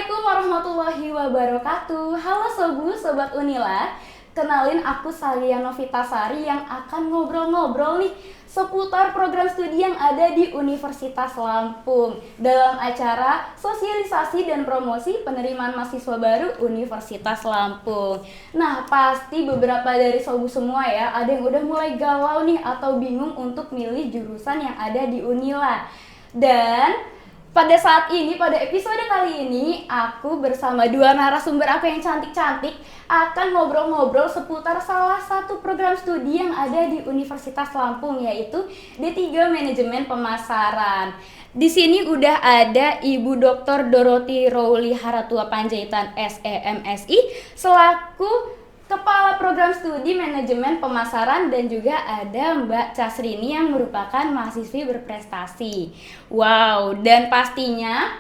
Assalamualaikum warahmatullahi wabarakatuh. Halo Sobu, Sobat Unila. Kenalin aku Salia Novitasari yang akan ngobrol-ngobrol nih seputar program studi yang ada di Universitas Lampung dalam acara sosialisasi dan promosi penerimaan mahasiswa baru Universitas Lampung. Nah, pasti beberapa dari Sobu semua ya, ada yang udah mulai galau nih atau bingung untuk milih jurusan yang ada di Unila. Dan pada saat ini, pada episode kali ini, aku bersama dua narasumber aku yang cantik-cantik akan ngobrol-ngobrol seputar salah satu program studi yang ada di Universitas Lampung, yaitu D3 Manajemen Pemasaran. Di sini udah ada Ibu Dr. Dorothy Rowli Haratua Panjaitan SEMSI selaku Kepala Program Studi Manajemen Pemasaran, dan juga ada Mbak Casrini yang merupakan mahasiswi berprestasi. Wow, dan pastinya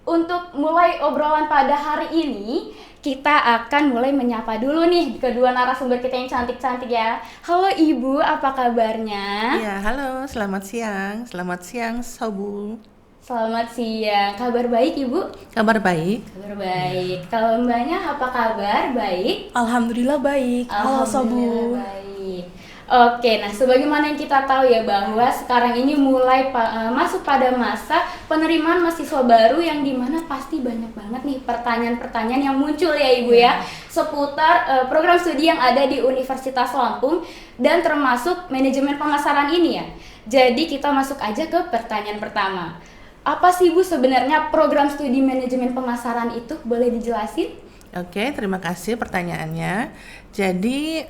untuk mulai obrolan pada hari ini, kita akan mulai menyapa dulu nih kedua narasumber kita yang cantik-cantik ya. Halo Ibu, apa kabarnya? Ya, halo, selamat siang. Selamat siang, Sobu. Selamat siang, kabar baik Ibu? Kabar baik. Kabar baik. Kalau Mbaknya apa kabar? Baik? Alhamdulillah baik. Halo Sobu. Alhamdulillah baik. Oke, nah sebagaimana yang kita tahu ya bahwa sekarang ini mulai masuk pada masa penerimaan mahasiswa baru yang dimana pasti banyak banget nih pertanyaan-pertanyaan yang muncul ya Ibu ya seputar program studi yang ada di Universitas Lampung dan termasuk manajemen pemasaran ini ya. Jadi kita masuk aja ke pertanyaan pertama. Apa sih Bu sebenarnya program studi manajemen pemasaran itu? Boleh dijelasin? Oke, terima kasih pertanyaannya. Jadi,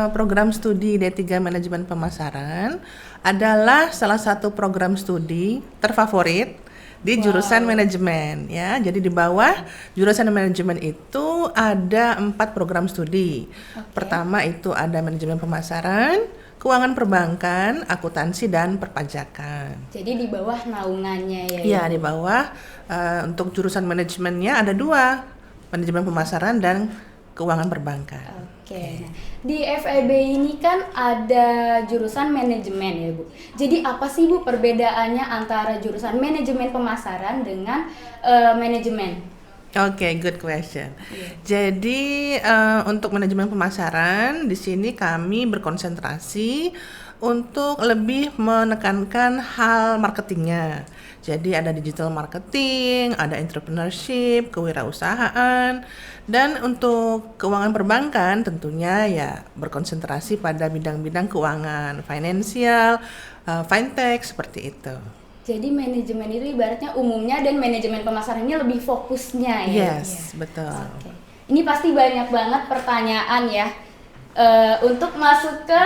program studi D3 Manajemen Pemasaran adalah salah satu program studi terfavorit di jurusan manajemen ya. Jadi di bawah jurusan manajemen itu ada 4 program studi. Pertama itu ada manajemen pemasaran, keuangan perbankan, akuntansi, dan perpajakan. Jadi di bawah naungannya ya? Iya, di bawah. Untuk jurusan manajemennya ada 2, manajemen pemasaran dan keuangan perbankan. Oke. Nah, di FEB ini kan ada jurusan manajemen ya Bu. Jadi apa sih Bu perbedaannya antara jurusan manajemen pemasaran dengan manajemen? Oke, good question. Jadi untuk manajemen pemasaran di sini kami berkonsentrasi untuk lebih menekankan hal marketingnya. Jadi ada digital marketing, ada entrepreneurship, kewirausahaan, dan untuk keuangan perbankan tentunya ya berkonsentrasi pada bidang-bidang keuangan, finansial, fintech seperti itu. Jadi manajemen itu ibaratnya umumnya dan manajemen pemasarannya lebih fokusnya ya? Yes, betul. Oke. Ini pasti banyak banget pertanyaan ya untuk masuk ke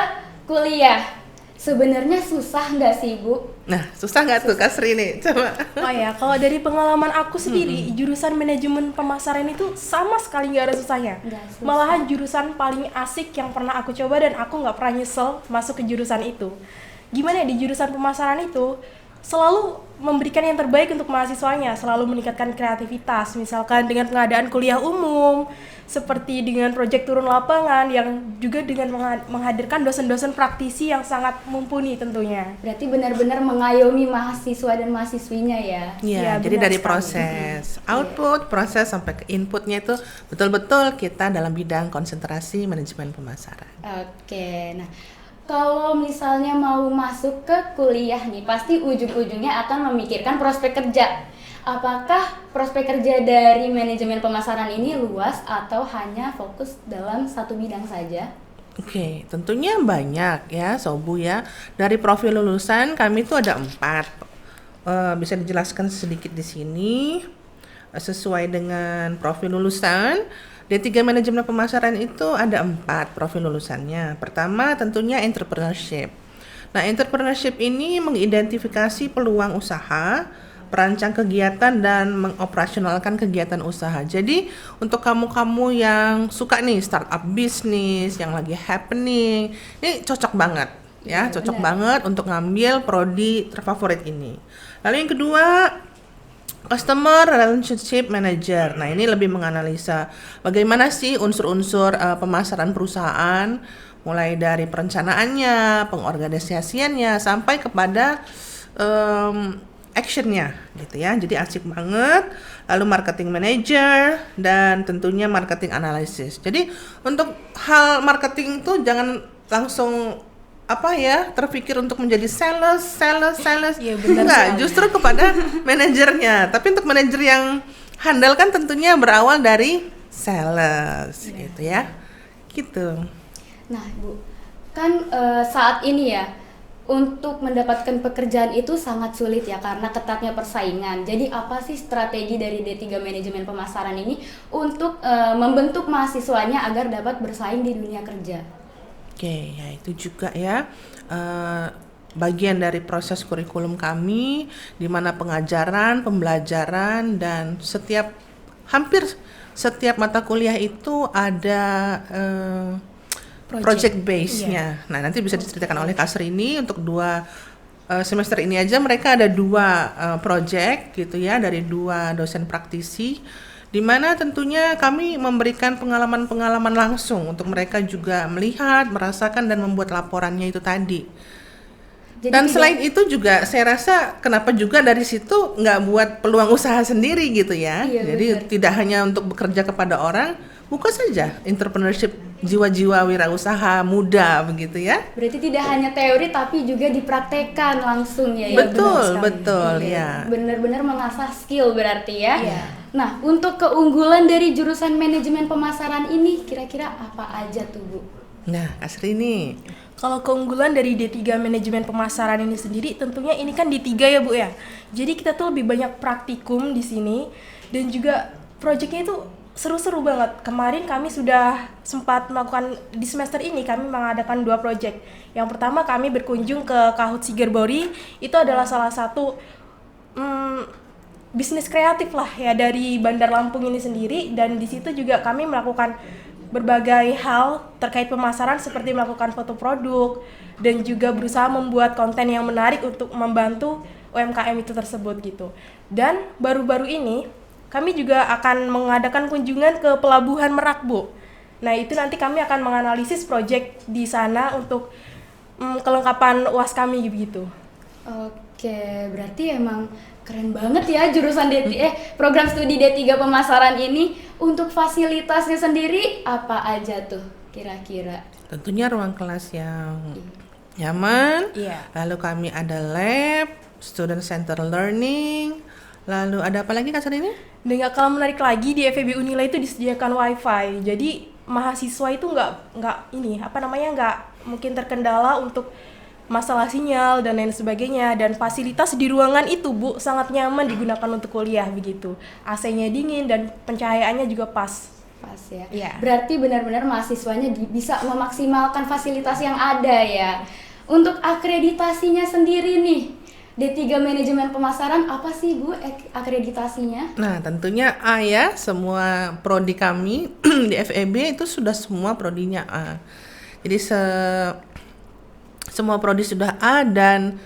kuliah. Sebenarnya susah nggak sih Bu? Nah, susah nggak tuh Kak Sri nih? Coba. Oh ya, kalau dari pengalaman aku sendiri, jurusan manajemen pemasaran itu sama sekali nggak ada susahnya. Nggak susah. Malahan jurusan paling asik yang pernah aku coba dan aku nggak pernah nyesel masuk ke jurusan itu. Gimana ya, di jurusan pemasaran itu selalu memberikan yang terbaik untuk mahasiswanya, selalu meningkatkan kreativitas, misalkan dengan pengadaan kuliah umum, seperti dengan proyek turun lapangan, yang juga dengan menghadirkan dosen-dosen praktisi yang sangat mumpuni tentunya. Berarti benar-benar mengayomi mahasiswa dan mahasiswinya ya? Iya, Ya, jadi benar dari sekali. proses output, proses sampai ke inputnya itu betul-betul kita dalam bidang konsentrasi manajemen pemasaran. Oke, nah kalau misalnya mau masuk ke kuliah nih, pasti ujung-ujungnya akan memikirkan prospek kerja. Apakah prospek kerja dari manajemen pemasaran ini luas atau hanya fokus dalam satu bidang saja? Oke, tentunya banyak ya Sobu ya. Dari profil lulusan kami itu ada 4. Bisa dijelaskan sedikit di sini. Sesuai dengan profil lulusan, D3 Manajemen Pemasaran itu ada 4 profil lulusannya. Pertama tentunya entrepreneurship. Nah, entrepreneurship ini mengidentifikasi peluang usaha, perancang kegiatan, dan mengoperasionalkan kegiatan usaha. Jadi untuk kamu-kamu yang suka nih startup bisnis, yang lagi happening, ini cocok banget ya, cocok banget untuk ngambil prodi terfavorit ini. Lalu yang kedua, Customer Relationship Manager. Nah, ini lebih menganalisa bagaimana sih unsur-unsur pemasaran perusahaan, mulai dari perencanaannya, pengorganisasiannya, sampai kepada actionnya gitu ya. Jadi asik banget. Lalu marketing manager dan tentunya marketing analysis. Jadi untuk hal marketing tuh jangan langsung terpikir untuk menjadi sales. Iya, benar Enggak, sekali. justru kepada manajernya. Tapi untuk manajer yang handal kan tentunya berawal dari sales gitu ya. Gitu. Nah, Bu, kan saat ini ya untuk mendapatkan pekerjaan itu sangat sulit ya karena ketatnya persaingan. Jadi apa sih strategi dari D3 Manajemen Pemasaran ini untuk membentuk mahasiswanya agar dapat bersaing di dunia kerja? Oke, ya itu juga ya bagian dari proses kurikulum kami, di mana pengajaran, pembelajaran dan hampir setiap mata kuliah itu ada project base-nya. Nah, nanti bisa diceritakan oleh Kak Srini untuk 2 semester ini aja mereka ada 2 project gitu ya dari 2 dosen praktisi, di mana tentunya kami memberikan pengalaman-pengalaman langsung untuk mereka juga melihat, merasakan dan membuat laporannya itu tadi. Jadi Dan tidak- selain itu juga saya rasa kenapa juga dari situ nggak buat peluang usaha sendiri gitu ya. Iya, Jadi benar. tidak hanya untuk bekerja kepada orang, buka saja entrepreneurship, jiwa-jiwa wirausaha muda begitu ya. Berarti tidak hanya teori tapi juga dipraktekkan langsung ya. Iya, Betul, benar sekali. betul Oke, ya. Benar-benar mengasah skill berarti ya. Iya. Nah, untuk keunggulan dari jurusan manajemen pemasaran ini kira-kira apa aja tuh, Bu? Nah, Kak Srini. Kalau keunggulan dari D3 Manajemen Pemasaran ini sendiri, tentunya ini kan D3 ya Bu ya. Jadi kita tuh lebih banyak praktikum di sini dan juga proyeknya itu seru-seru banget. Kemarin kami sudah sempat melakukan di semester ini kami mengadakan 2 proyek. Yang pertama kami berkunjung ke Kahut Sigerbori, itu adalah salah satu bisnis kreatif lah ya dari Bandar Lampung ini sendiri, dan di situ juga kami melakukan berbagai hal terkait pemasaran seperti melakukan foto produk dan juga berusaha membuat konten yang menarik untuk membantu UMKM itu tersebut gitu. Dan baru-baru ini kami juga akan mengadakan kunjungan ke Pelabuhan Merak, Bu. Nah, itu nanti kami akan menganalisis proyek di sana untuk kelengkapan UAS kami gitu. Oke, berarti emang keren banget ya jurusan program studi D3 pemasaran ini. Untuk fasilitasnya sendiri apa aja tuh kira-kira? Tentunya ruang kelas yang nyaman. Iya. Lalu kami ada lab, student center learning. Lalu ada apa lagi Kak Srini? Dan gak kalah menarik lagi, di FEB Unila itu disediakan wifi. Jadi mahasiswa itu nggak mungkin terkendala untuk masalah sinyal dan lain sebagainya. Dan fasilitas di ruangan itu Bu sangat nyaman digunakan untuk kuliah begitu. AC-nya dingin dan pencahayaannya juga pas. Pas ya. Iya. Berarti benar-benar mahasiswanya bisa memaksimalkan fasilitas yang ada ya. Untuk akreditasinya sendiri nih, D3 Manajemen Pemasaran apa sih Bu akreditasinya? Nah, tentunya A ya, semua prodi kami di FEB itu sudah semua prodinya A. Jadi semua prodi sudah A, dan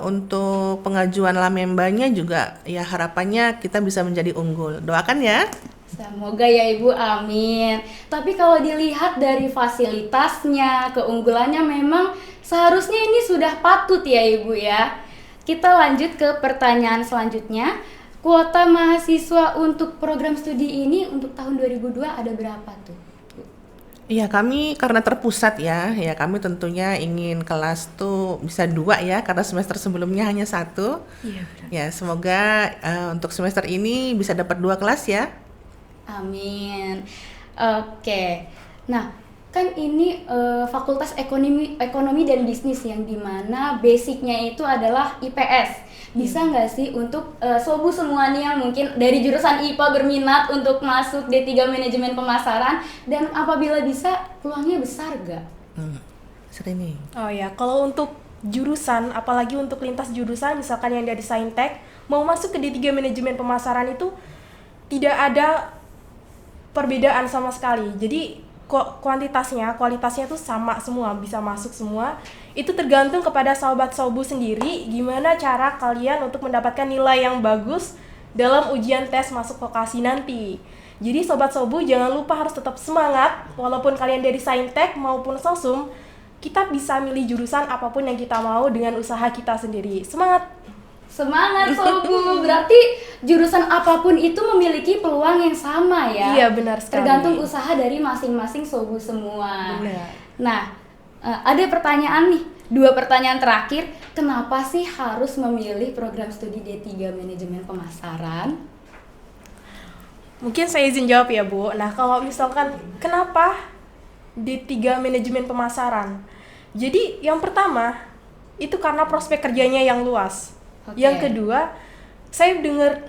untuk pengajuan lamembanya juga ya harapannya kita bisa menjadi unggul. Doakan ya. Semoga ya Ibu, amin. Tapi kalau dilihat dari fasilitasnya, keunggulannya memang seharusnya ini sudah patut ya Ibu ya. Kita lanjut ke pertanyaan selanjutnya. Kuota mahasiswa untuk program studi ini untuk tahun 2002 ada berapa tuh? Iya, kami karena terpusat ya kami tentunya ingin kelas tuh bisa 2 ya, karena semester sebelumnya hanya 1. Iya. Ya, semoga untuk semester ini bisa dapat 2 kelas ya. Amin. Oke. Nah, kan ini Fakultas Ekonomi dan Bisnis yang dimana basicnya itu adalah IPS. Bisa nggak sih untuk sobu semua nih yang mungkin dari jurusan IPA berminat untuk masuk D3 Manajemen Pemasaran, dan apabila bisa peluangnya besar nggak? Srini. Oh ya, kalau untuk jurusan, apalagi untuk lintas jurusan, misalkan yang dari Saintek, mau masuk ke D3 Manajemen Pemasaran itu tidak ada perbedaan sama sekali. Jadi kualitasnya itu sama semua, bisa masuk semua. Itu tergantung kepada sobat sobu sendiri, gimana cara kalian untuk mendapatkan nilai yang bagus dalam ujian tes masuk vokasi nanti. Jadi sobat sobu jangan lupa harus tetap semangat, walaupun kalian dari Saintek maupun Sosum, kita bisa milih jurusan apapun yang kita mau dengan usaha kita sendiri. Semangat! Semangat Sobu. Berarti jurusan apapun itu memiliki peluang yang sama ya. Iya, benar sekali. Tergantung usaha dari masing-masing Sobu semua. Benar. Nah, ada pertanyaan nih, 2 pertanyaan terakhir. Kenapa sih harus memilih program studi D3 Manajemen Pemasaran? Mungkin saya izin jawab ya, Bu. Nah, kalau misalkan kenapa D3 Manajemen Pemasaran? Jadi, yang pertama, itu karena prospek kerjanya yang luas. Oke. Yang kedua, saya dengar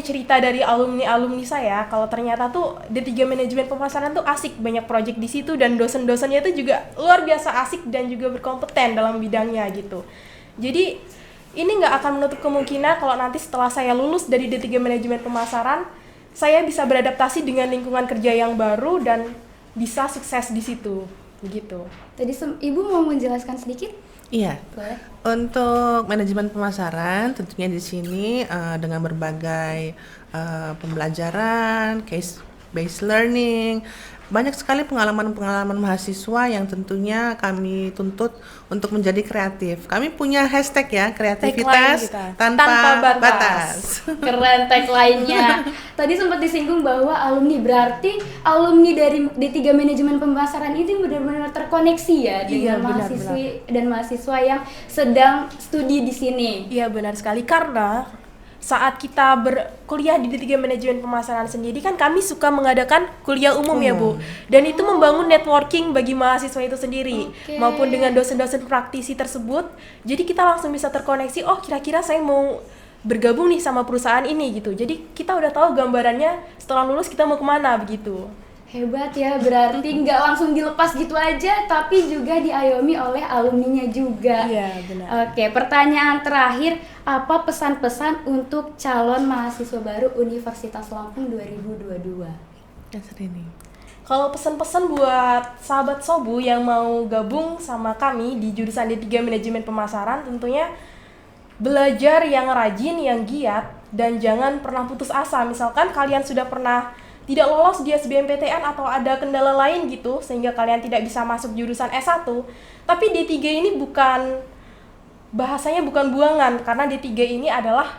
cerita dari alumni saya kalau ternyata tuh D3 Manajemen Pemasaran tuh asik, banyak project di situ dan dosen-dosennya itu juga luar biasa asik dan juga berkompeten dalam bidangnya gitu. Jadi ini nggak akan menutup kemungkinan kalau nanti setelah saya lulus dari D3 Manajemen Pemasaran, saya bisa beradaptasi dengan lingkungan kerja yang baru dan bisa sukses di situ begitu. Tadi Ibu mau menjelaskan sedikit? Iya. Boleh. Untuk manajemen pemasaran tentunya di sini dengan berbagai pembelajaran, case based learning, banyak sekali pengalaman-pengalaman mahasiswa yang tentunya kami tuntut untuk menjadi kreatif. Kami punya hashtag ya, kreativitas Tagline kita, tanpa batas. Keren tagline-nya. Tadi sempat disinggung bahwa alumni, berarti alumni dari D3 Manajemen Pemasaran ini benar-benar terkoneksi ya dengan mahasiswi dan mahasiswa yang sedang studi di sini. Iya, benar sekali, karena saat kita berkuliah di D3 Manajemen Pemasaran sendiri kan kami suka mengadakan kuliah umum ya, Bu. Dan itu membangun networking bagi mahasiswa itu sendiri, Oke. maupun dengan dosen-dosen praktisi tersebut. Jadi kita langsung bisa terkoneksi, oh kira-kira saya mau bergabung nih sama perusahaan ini gitu. Jadi kita udah tahu gambarannya setelah lulus kita mau kemana begitu. Hebat ya, berarti nggak langsung dilepas gitu aja, tapi juga diayomi oleh alumninya juga. Iya, benar. Oke, pertanyaan terakhir, apa pesan-pesan untuk calon mahasiswa baru Universitas Lampung 2022? Ini. Kalau pesan-pesan buat sahabat Sobu yang mau gabung sama kami di jurusan D3 Manajemen Pemasaran, tentunya belajar yang rajin, yang giat, dan jangan pernah putus asa. Misalkan kalian sudah pernah tidak lolos di SBMPTN atau ada kendala lain gitu, sehingga kalian tidak bisa masuk jurusan S1, tapi D3 ini bahasanya bukan buangan, karena D3 ini adalah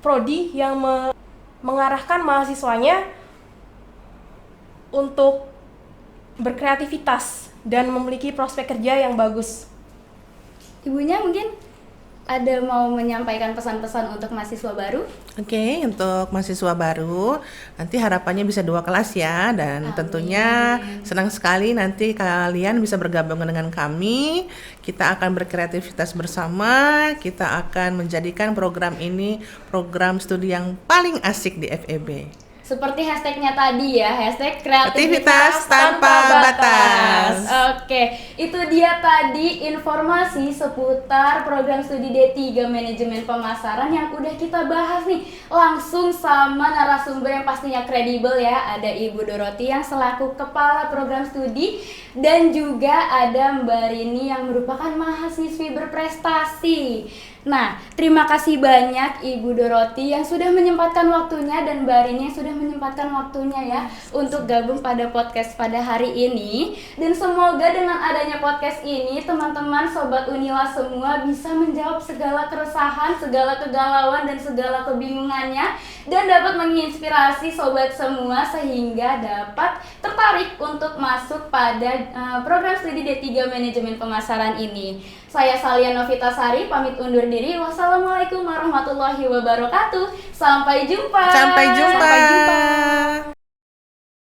prodi yang mengarahkan mahasiswanya untuk berkreativitas dan memiliki prospek kerja yang bagus. Ibunya mungkin ada mau menyampaikan pesan-pesan untuk mahasiswa baru? Oke, untuk mahasiswa baru nanti harapannya bisa 2 kelas ya, dan Amin. tentunya senang sekali nanti kalian bisa bergabung dengan kami. Kita akan berkreativitas bersama, kita akan menjadikan program ini program studi yang paling asik di FEB. Seperti hashtagnya tadi ya, hashtag Kreativitas tanpa batas. Oke, itu dia tadi informasi seputar program studi D3 Manajemen Pemasaran yang udah kita bahas nih langsung sama narasumber yang pastinya kredibel ya. Ada Ibu Doroti yang selaku Kepala Program Studi dan juga ada Mbak Rini yang merupakan mahasiswi berprestasi. Nah, terima kasih banyak Ibu Doroti yang sudah menyempatkan waktunya dan Mbak Rini yang sudah menyempatkan waktunya ya untuk gabung pada podcast pada hari ini. Dan semoga dengan adanya podcast ini teman-teman Sobat Unila semua bisa menjawab segala keresahan, segala kegalauan dan segala kebingungannya dan dapat menginspirasi sobat semua sehingga dapat tertarik untuk masuk pada program studi D3 Manajemen Pemasaran ini. Saya Salia Novitasari pamit undur diri. Wassalamualaikum warahmatullahi wabarakatuh. Sampai jumpa. Sampai jumpa.